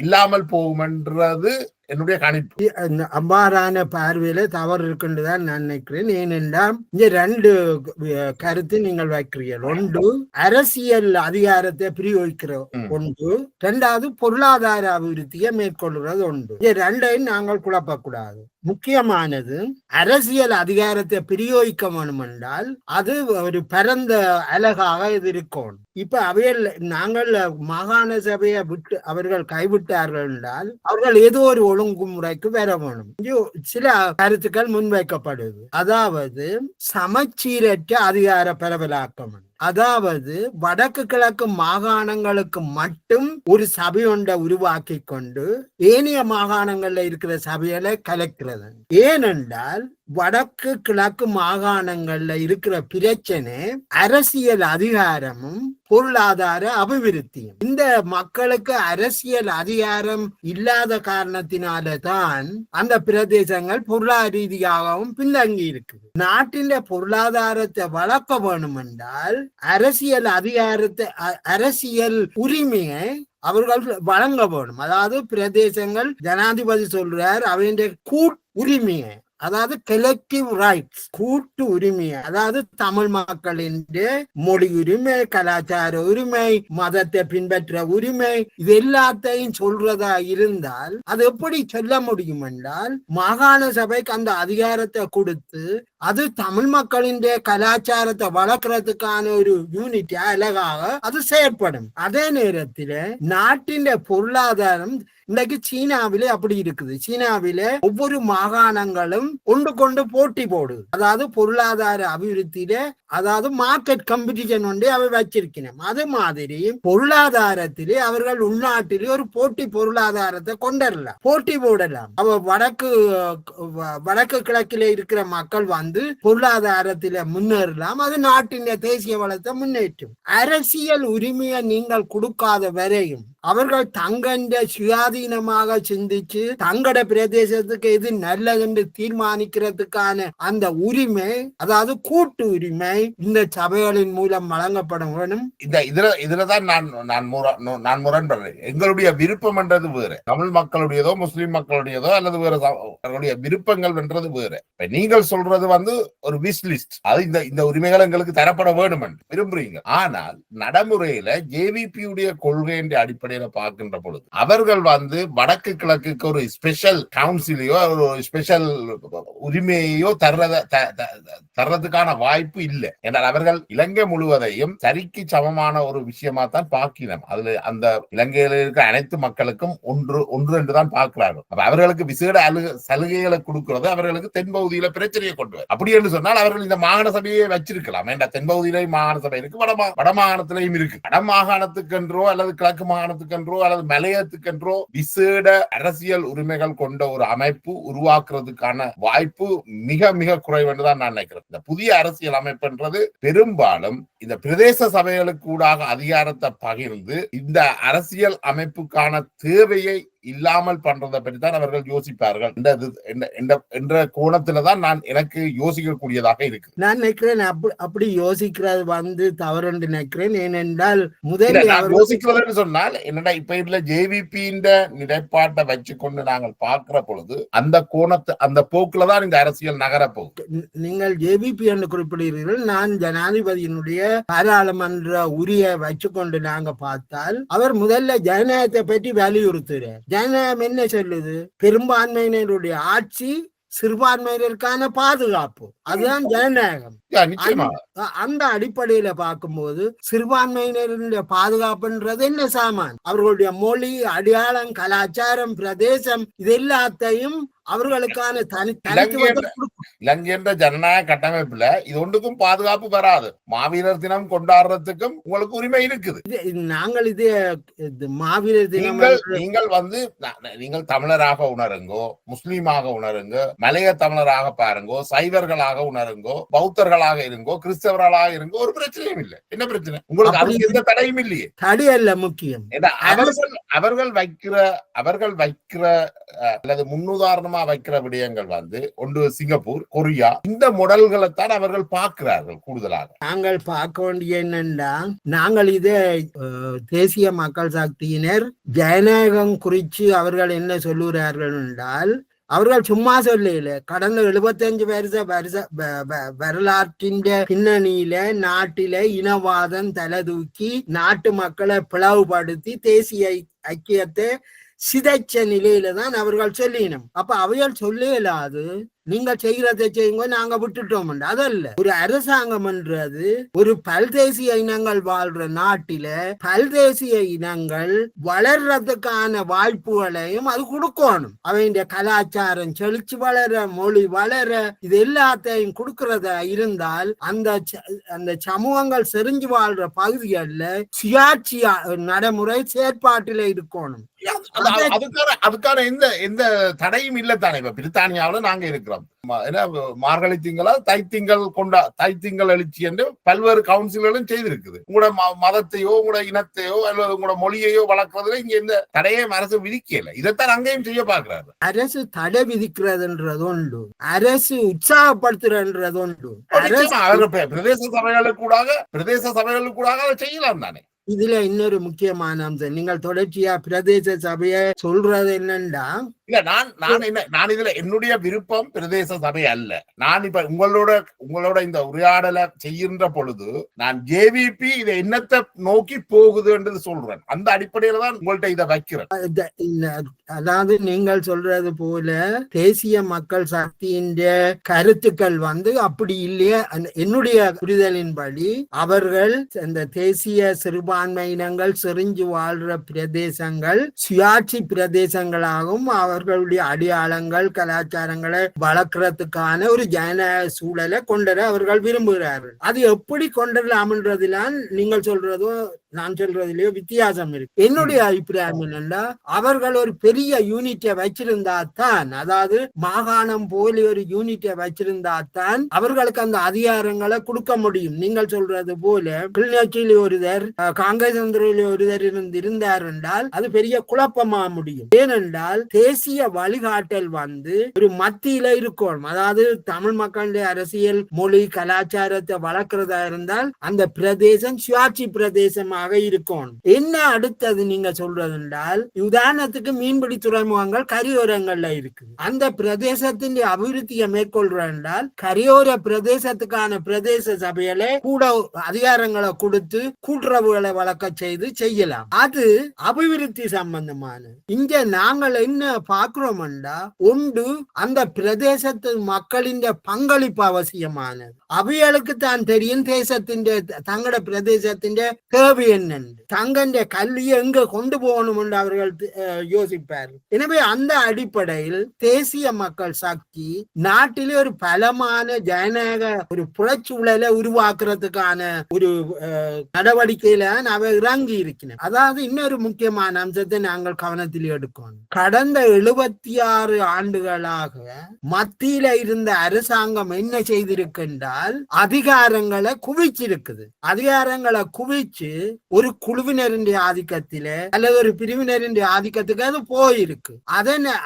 [SPEAKER 1] இல்லாமல் போகும் என்றது என்னுடைய கணிப்பு.
[SPEAKER 2] அவ்வாறான பார்வையில தவறு இருக்குன்றதான் நான் நினைக்கிறேன். ஏனென்றால் இங்க ரெண்டு கருத்து நீங்கள் வைக்கிறீர்கள். ஒன்று அரசியல் அதிகாரத்தை பிரயோகிக்கிற ஒன்று, இரண்டாவது பொருளாதார அபிவிருத்தியை மேற்கொள்கிறது ஒன்று. இந்த ரெண்டையும் நாங்கள் குழப்பக்கூடாது. முக்கியமானது அரசியல் அதிகாரத்தை பிரயோகிக்க வேண்டும் என்றால் அது ஒரு பரந்த அழகாக இது இருக்கும். இப்ப அவையில் நாங்கள் மாகாண சபையை விட்டு அவர்கள் கைவிட்டார்கள் என்றால் அவர்கள் ஏதோ ஒரு ஒழுங்குமுறைக்கு வர வேணும். சில கருத்துக்கள் முன்வைக்கப்படுது. அதாவது சமச்சீரற்ற அதிகார பரவலாக்கம். அதாவது வடக்கு கிழக்கு மாகாணங்களுக்கு மட்டும் ஒரு சபை ஒன்றை உருவாக்கி கொண்டு ஏனைய மாகாணங்கள்ல இருக்கிற சபைகளை கலைக்கிறது. ஏனென்றால் வடக்கு கிழக்கு மாகாணங்கள்ல இருக்கிற பிரச்சனை அரசியல் அதிகாரமும் பொருளாதார அபிவிருத்தியும். இந்த மக்களுக்கு அரசியல் அதிகாரம் இல்லாத காரணத்தினால தான் அந்த பிரதேசங்கள் பொருளாதார ரீதியாகவும் பின்தங்கி இருக்குது. நாட்டின் பொருளாதாரத்தை வளர்க்க வேணும் என்றால் அரசியல் அதிகாரத்தை, அரசியல் உரிமையை அவர்கள் வழங்க வேணும். அதாவது பிரதேசங்கள் ஜனாதிபதி சொல்றார் அவருடைய உரிமையை, அதாவது கலெக்டிவ் ரைட்ஸ், கூட்டு உரிமை, அதாவது தமிழ் மக்களின் மொழி உரிமை, கலாச்சார உரிமை, மதத்தை பின்பற்ற உரிமை, இது எல்லாத்தையும் சொல்றதா இருந்தால் அது எப்படி சொல்ல முடியும் என்றால் மாகாண சபைக்கு அந்த அதிகாரத்தை கொடுத்து அது தமிழ் மக்களின் கலாச்சாரத்தை வளர்க்கறதுக்கான ஒரு யூனிட்டியா அழகாக அது செயற்படும். அதே நேரத்தில் நாட்டின் பொருளாதாரம் இன்றைக்கு சீனாவிலே அப்படி இருக்குது. சீனாவிலே ஒவ்வொரு மாகாணங்களும் ஒன்று கொண்டு போட்டி போடுது. அதாவது பொருளாதார அபிவிருத்தியில அதாவது மார்க்கெட் காம்படிஷன் ஒன்றே அவை வச்சிருக்கணும். அது மாதிரி பொருளாதாரத்திலே அவர்கள் உள்நாட்டிலே ஒரு போட்டி பொருளாதாரத்தை கொண்டரலாம், போட்டி போடலாம். அவ வடக்கு கிழக்கிலே இருக்கிற மக்கள் வந்து பொருளாதாரத்தில முன்னேறலாம். அது நாட்டின் தேசிய வளத்தை முன்னேற்றும். அரசியல் உரிமையை நீங்கள் கொடுக்காத வரையும் அவர்கள் தங்கண்ட சுயாதீனமாக சிந்திச்சு தங்கட பிரதேசத்துக்கு எது நல்லது என்று தீர்மானிக்கிறதுக்கான அந்த உரிமை, அதாவது கூட்டு உரிமை இந்த சபைகளின் மூலம் வழங்கப்பட வேண்டும்.
[SPEAKER 1] இதுலதான் நான் முரண்படுறேன். எங்களுடைய விருப்பம் என்றது வேறு, தமிழ் மக்களுடையதோ முஸ்லிம் மக்களுடையதோ அல்லது வேறு விருப்பங்கள் என்றது வேறு. நீங்கள் சொல்றது வந்து ஒரு விஷ் லிஸ்ட், அது இந்த உரிமைகள் எங்களுக்கு தரப்பட வேண்டும் என்று விரும்புறீங்க. ஆனால் நடைமுறையில ஜேவிபி உடைய கொள்கை என்ற அடிப்படையில பார்க்கின்ற பொழுது அவர்கள் வந்து வடக்கு கிழக்குக்கு ஒரு ஸ்பெஷல் கவுன்சிலையோ ஒரு ஸ்பெஷல் உரிமையோ தர்றதுக்கான வாய்ப்பு இல்லை. என்றால் அவர்கள் இலங்கை முழுவதையும் சரிக்கு சமமான ஒரு விஷயமா தான் பார்க்கிறோம். அதுல அந்த இலங்கையில் இருக்கிற அனைத்து மக்களுக்கும் ஒன்று என்று தான் பார்க்கிறார்கள். அவர்களுக்கு விசேட சலுகைகளை கொடுக்கிறது அவர்களுக்கு தென்பகுதியில பிரச்சனையை கொண்டு வரும். அப்படி என்று சொன்னால் அவர்கள் இந்த மாகாண சபையை வச்சிருக்கலாம். ஏண்டா தென்பகுதியிலையும் மாகாண சபை இருக்கு, வடமாகாணத்திலையும் இருக்கு. வடமாகாணத்துக்கென்றோ அல்லது கிழக்கு மாகாணத்துக்கென்றோ அல்லது மலையத்துக்கென்றோ விசேட அரசியல் உரிமைகள் கொண்ட ஒரு அமைப்பு உருவாக்குறதுக்கான வாய்ப்பு மிக மிக குறைவு என்றுதான் நான் நினைக்கிறேன். இந்த புதிய அரசியல் அமைப்புன்றது பெரும்பாலும் இந்த பிரதேச சபைகளுக்கு ஊடாக அதிகாரத்தை பகிர்ந்து இந்த அரசியல் அமைப்புக்கான தேவையை இல்லாமல் பண்றதை பற்றி தான் அவர்கள் யோசிப்பார்கள் என்ற கோணத்துலதான் நான் எனக்கு யோசிக்கக்கூடியதாக இருக்கு.
[SPEAKER 2] நான் நினைக்கிறேன் அப்படி யோசிக்கிறது வந்து தவறு என்று நினைக்கிறேன். ஏனென்றால் முதலில்
[SPEAKER 1] யோசிக்கிறதுன்னு சொன்னால் என்னடா இப்ப இதுல ஜேவிபி நிலைப்பாட்டை வச்சு கொண்டு நாங்கள் பார்க்கிற பொழுது அந்த கோணத்தை அந்த போக்குலதான் இந்த அரசியல் நகர போக்கு.
[SPEAKER 2] நீங்கள் ஜேவிபி என்று குறிப்பிடுகிறீர்கள். நான் ஜனாதிபதியினுடைய பாராளுமன்ற உரியை வச்சுக்கொண்டு நாங்க பார்த்தால் அவர் முதல்ல ஜனநாயகத்தை பற்றி வலியுறுத்துகிறார். ஜனநாயகம் என்ன சொல்லுது? பெரும்பான்மையினருடைய ஆட்சி, சிறுபான்மையினருக்கான பாதுகாப்பு, அதுதான் ஜனநாயகம். அந்த அடிப்படையில பார்க்கும்போது சிறுபான்மையினருடைய பாதுகாப்புன்றது என்ன சாமான்? அவர்களுடைய மொழி, அடையாளம், கலாச்சாரம், பிரதேசம் இது எல்லாத்தையும் அவர்களுக்கான
[SPEAKER 1] இலங்கை என்ற ஜனநாயக கட்டமைப்புல இது ஒன்றுக்கும் பாதுகாப்பு வராது. மாவீரர் தினம் கொண்டாடுறதுக்கும் உங்களுக்கு உரிமை இருக்குது.
[SPEAKER 2] நாங்கள் இது மாவீரர் தினம்
[SPEAKER 1] நீங்கள் வந்து நீங்கள் தமிழராக உணருங்கோ, முஸ்லீமாக உணருங்க, மலைய தமிழராக பாருங்கோ, சைவர்களாக உணருங்கோ, பௌத்தர்களாக இருங்கோ, கிறிஸ்தவர்களாக இருங்கோ, ஒரு பிரச்சனையும் இல்லை. என்ன பிரச்சனை உங்களுக்கு? அதுக்கு எந்த தடையும் இல்லையே.
[SPEAKER 2] தடை அல்ல முக்கியம்.
[SPEAKER 1] அவர்கள் வைக்கிற அல்லது முன்னுதாரணமா வைக்கிற விடயங்கள் வந்து ஒன்று சிங்கப்பூர், கொரியா, இந்த மாடல்களை தான் அவர்கள் பார்க்கிறார்கள். கூடுதலாக
[SPEAKER 2] நாங்கள் பார்க்க வேண்டிய என்னன்னா, நாங்கள் இதே தேசிய மக்கள் சக்தியினர் ஜனநாயகம் குறித்து அவர்கள் என்ன சொல்லுகிறார்கள் என்றால், அவர்கள் சும்மா சொல்லல. கடந்த 75 வருஷ வரலாற்றின் பின்னணியில நாட்டில இனவாதம் தலை தூக்கி நாட்டு மக்களை பிளவுபடுத்தி தேசிய ஐக்கியத்தை சிதைச்ச நிலையில தான் அவர்கள் சொல்லினோம். அப்ப அவைகள் சொல்லலாது நீங்க செய்கிறதை செய்யுங்க, நாங்க விட்டுட்டோம். அதல்ல, ஒரு அரசாங்கம் என்றது ஒரு பல்தேசிய இனங்கள் வாழ்ற நாட்டில பல்தேசிய இனங்கள் வளர்றதுக்கான வாய்ப்புகளையும் அது கொடுக்கணும். அவைய கலாச்சாரம் செழிச்சு வளர, மொழி வளர, இது எல்லாத்தையும் கொடுக்கறதா இருந்தால் அந்த சமூகங்கள் செறிஞ்சு வாழ்ற பகுதிகளில் சுயாட்சி நடைமுறை செயற்பாட்டில இருக்கணும்.
[SPEAKER 1] அதுக்கான எந்த தடையும் இல்லை தானே. இப்ப பிரித்தானியாவில நாங்க இருக்கிறோம். மார்கழி திங்களா தைத்திங்கள் எழுச்சி என்று பல்வேறு கவுன்சில்களும் செய்திருக்குது. உங்களோட மதத்தையோ உங்களோட இனத்தையோ அல்லது உங்களோட மொழியையோ வளர்க்கறதுல இங்க எந்த தடையும் அரசு விதிக்கல. இதைத்தான் அங்கேயும் செய்ய பாக்குறாரு.
[SPEAKER 2] அரசு தடை விதிக்கிறதுன்றது உண்டு, அரசு உற்சாகப்படுத்துறன்றது உண்டு.
[SPEAKER 1] பிரதேச சபைகளுக்கு கூட அதை செய்யலாம் தானே.
[SPEAKER 2] இதுல இன்னொரு முக்கியமான அம்சம், நீங்கள் தொடர்ச்சியா பிரதேச சபைய சொல்றது என்னன்னா,
[SPEAKER 1] இல்ல நான் இதுல என்னுடைய விருப்பம் பிரதேச சபை அல்ல. நான் இப்ப உங்களோட இந்த உரையாடலை செய்கின்ற பொழுது நான் ஜேவிபி இதை என்னத்தை நோக்கி போகுதுன்றது சொல்றேன். அந்த அடிப்படையில தான் உங்கள்ட்ட இதை வைக்கிறேன்.
[SPEAKER 2] அதாவது நீங்கள் சொல்றது போல தேசிய மக்கள் சக்தியின் கருத்துக்கள் அப்படி இல்லையா, என்னுடைய புரிதலின்படி அவர்கள் இந்த தேசிய சிறுபான்மையினங்கள் செறிஞ்சு வாழ்ற பிரதேசங்கள் சுயாட்சி பிரதேசங்களாகவும் அவர்களுடைய அடையாளங்கள் கலாச்சாரங்களை வளர்க்கறதுக்கான ஒரு ஜனநாயக சூழலை கொண்டர அவர்கள் விரும்புகிறார்கள். அது எப்படி கொண்டரலாம்ன்றதுலாம் நீங்கள் சொல்றதும் நான் சொல்றதுலயோ வித்தியாசம் இருக்கு. என்னுடைய அபிப்பிராயம் என்னன்னா, அவர்கள் ஒரு பெரிய யூனிட்டை வச்சிருந்தா தான், அதாவது மாகாணம் போல ஒரு யூனிட்டை வச்சிருந்தா தான் அவர்களுக்கு அந்த அதிகாரங்களை கொடுக்க முடியும். நீங்கள் சொல்றது போல கிளிநொச்சியில் ஒருவர் காங்கிரஸ் ஒருவர் இருந்தார் என்றால் அது பெரிய குழப்பமா முடியும். ஏனென்றால் தேசிய வழிகாட்டல் ஒரு மத்தியில இருக்கும். அதாவது தமிழ் மக்களுடைய அரசியல் மொழி கலாச்சாரத்தை வளர்க்கிறதா இருந்தால் அந்த பிரதேசம் சுயாட்சி பிரதேசமாக இருக்கும். என்ன அடுத்தது நீங்க சொல்றது என்றால், உதாரணத்துக்கு மீன்பிடி துறைமுகங்கள் கரையோரங்கள்ல இருக்கு. அந்த பிரதேசத்தின் அபிவிருத்தியை மேற்கொள்ற என்றால் கரையோர பிரதேசத்துக்கான பிரதேச சபையில கூட அதிகாரங்களை கொடுத்து கூட்டுறவுகளை வளர்க்க செய்து செய்யலாம். அது அபிவிருத்தி சம்பந்தமான. இங்க நாங்கள் என்ன பார்க்கிறோம் என்றா, ஒன்று அந்த பிரதேசத்து மக்களின் பங்களிப்பு அவசியமானது. அவைகளுக்கு தான் தெரியும் தேசத்தின் தங்கட பிரதேசத்தின் தேவை என்னன்னு, தங்கண்ட கல்வியை எங்க கொண்டு போகணும் என்று அவர்கள் யோசிப்பார்கள். எனவே அந்த அடிப்படையில் தேசிய மக்கள் சக்தி நாட்டிலே ஒரு பலமான ஜனநாயக ஒரு புறச்சூழலை உருவாக்குறதுக்கான ஒரு நடவடிக்கையில அவர் இறங்கி இருக்கிறார். அதாவது இன்னொரு முக்கியமான அம்சத்தை நாங்கள் கவனத்தில் எடுக்கணும். கடந்த 76 ஆண்டுகளாக மத்தியில இருந்த அரசாங்கம் என்ன செய்திருக்கின்றால் அதிகாரங்களை குவிச்சிருக்குது. அதிகாரங்களை குவிச்சு ஒரு குழுவினரின் ஆதிக்கத்தில அல்லது ஒரு பிரிவினரின் ஆதிக்கத்துக்கு அது போயிருக்கு.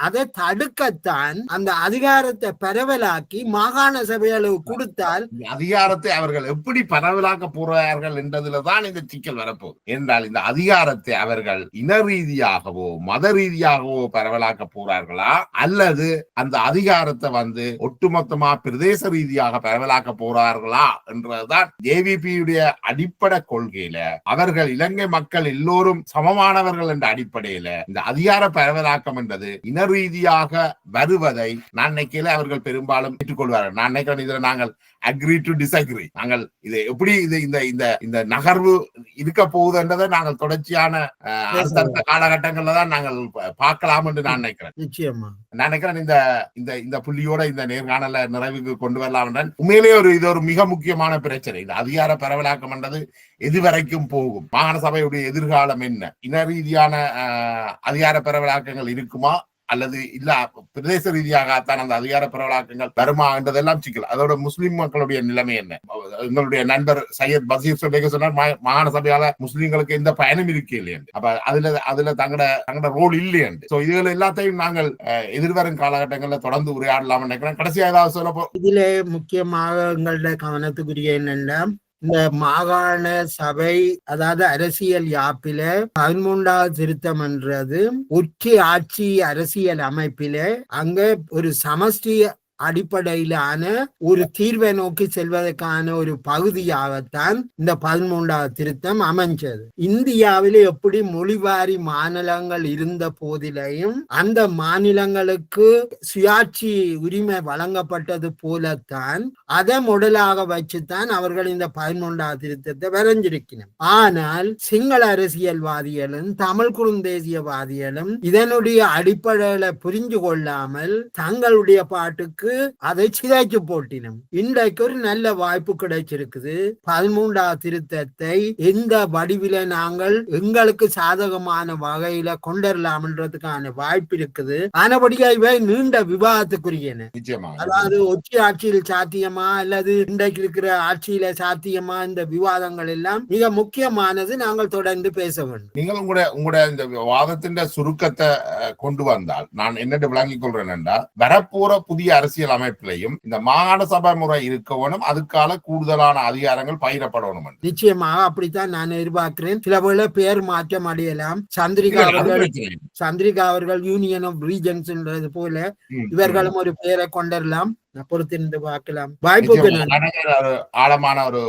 [SPEAKER 2] அதை தடுக்கத்தான் அந்த அதிகாரத்தை பரவலாக்கி மாகாண சபைகளுக்கு கொடுத்தால்
[SPEAKER 1] அதிகாரத்தை அவர்கள் எப்படி பரவலாக்க போறார்கள் என்றதுலதான் இந்த சிக்கல் வரப்போகுது. என்றால் இந்த அதிகாரத்தை அவர்கள் இன ரீதியாகவோ மத ரீதியாகவோ பரவலாக்க போறார்களா, அல்லது அந்த அதிகாரத்தை ஒட்டுமொத்தமா பிரதேச ரீதியாக பரவலாக்க போறார்களா என்றதுதான் ஜேவிபியுடைய அடிப்படை கொள்கையில அவர்கள் இலங்கை மக்கள் எல்லோரும் சமமானவர்கள் என்ற அடிப்படையில இந்த அதிகார பரவலாக்கம் என்றது இன ரீதியாக வருவதை நான் நினைக்கல அவர்கள் பெரும்பாலும் ஏற்றுக்கொள்வார்கள். நான் நினைக்கிறேன் இதுல நாங்கள் agree to disagree. நாங்கள் இது எப்படி இந்த நகர்வு இருக்க போகுதுன்றதை நாங்கள் தொடர்ச்சியான அடுத்த காலகட்டங்கள்ல தான் நாங்கள் பார்க்கலாம் என்று நான் நினைக்கிறேன்.
[SPEAKER 2] நிச்சயமா
[SPEAKER 1] நான் நினைக்கிறேன் இந்த புள்ளியோட இந்த நேர்காணல நிறைவுக்கு கொண்டு வரலாம் என்றால் உண்மையிலேயே இது ஒரு மிக முக்கியமான பிரச்சனை. இந்த அதிகார பரவலாக்கம் என்றது எதுவரைக்கும் போகும், மாகாண சபையுடைய எதிர்காலம் என்ன, இன ரீதியான அதிகார பரவலாக்கங்கள் இருக்குமா அல்லது இல்ல பிரதேச ரீதியாகத்தான் அந்த அதிகார பரவலாக்கங்கள் வருமா என்றதெல்லாம் சிக்கல். அதோட முஸ்லிம் மக்களுடைய நிலைமை என்ன? எங்களுடைய நண்பர் சையத் பசீர் சொன்னார் மாகாண சபையால முஸ்லிம்களுக்கு எந்த பயனும் இருக்கு இல்லையா, அப்ப அதுல தங்கட ரோல் இல்லையா. சோ இதுகள் எல்லாத்தையும் நாங்கள் எதிர்வரும் காலகட்டங்கள்ல தொடர்ந்து உரையாடலாம் நினைக்கிறேன். கடைசியா ஏதாவது சொல்ல
[SPEAKER 2] இதுல முக்கியமாக எங்களோட கவனத்துக்குரிய என்னன்னா, இந்த மாகாண சபை அதாவது அரசியல் யாப்பில 13வது திருத்தம் என்றது ஒற்றை ஆட்சி அரசியல் அமைப்பில அங்க ஒரு சமஷ்டி அடிப்படையிலான ஒரு தீர்வை நோக்கி செல்வதற்கான ஒரு பகுதியாகத்தான் இந்த 13வது திருத்தம் அமைஞ்சது. இந்தியாவிலே எப்படி மொழிவாரி மாநிலங்கள் இருந்த போதிலையும் அந்த மாநிலங்களுக்கு சுயாட்சி உரிமை வழங்கப்பட்டது போலத்தான் அதை முதலாக வச்சுத்தான் அவர்கள் இந்த 13வது திருத்தத்தை வரைஞ்சிருக்கிறார். ஆனால் சிங்கள அரசியல்வாதிகளும் தமிழ் குறுந்தேசியவாதிகளும் இதனுடைய அடிப்படையில புரிஞ்சு கொள்ளாமல் தங்களுடைய பாட்டுக்கு அதை சிதைச்சு போட்டினோம். இன்றைக்கு ஒரு நல்ல வாய்ப்பு கிடைச்சிருக்குது. 13வது திருத்தத்தை எந்த வடிவில நாங்கள் எங்களுக்கு சாதகமான வகையில கொண்டரலாம்ன்றதுக்கான வாய்ப்பு இருக்குது. ஆனபடியா இவை நீண்ட விவாதத்துக்குரியன. அதாவது ஒற்றை ஆட்சியில் சாத்தியமா அல்லது இன்றைக்கு இருக்கிற ஆட்சியில சாத்தியமா, இந்த விவாதங்கள் எல்லாம் மிக முக்கியமானது. நாங்கள் தொடர்ந்து பேச வேண்டும்.
[SPEAKER 1] நீங்கள் உங்களுடைய இந்த விவாதத்தின் சுருக்கத்தை கொண்டு வந்தால் நான் என்னட்டு விளங்கிக் கொள்றேன் என்றால், வரப்போற புதிய அரசியல் அரசியல் அமைப்பிலையும் இந்த மாகாண சபை முறை இருக்க வேணும், அதுக்கான கூடுதலான அதிகாரங்கள் பயிரப்பட வேணும்.
[SPEAKER 2] நிச்சயமாக அப்படித்தான் நான் எதிர்பார்க்கிறேன். சில வேளை பெயர் மாற்றம் அடையலாம். சந்திரிகா அவர்கள் யூனியன் ஆஃப் ரீஜன்ஸ் போல இவர்களும் ஒரு பெயரை கொண்டரலாம். பொறுத்திருந்து பார்க்கலாம். வாய்ப்புக்கு
[SPEAKER 1] ஆழமான ஒரு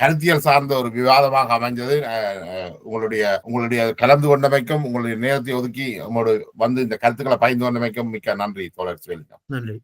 [SPEAKER 1] கருத்தியல் சார்ந்த ஒரு விவாதமாக அமைஞ்சது. உங்களுடைய கலந்து கொண்டமைக்கும் உங்களுடைய நேரத்தை ஒதுக்கி வந்து இந்த கருத்துக்களை பகிர்ந்து கொண்டமைக்கும் மிக்க நன்றி தோழர் சிவலிங்கம்.
[SPEAKER 2] நன்றி.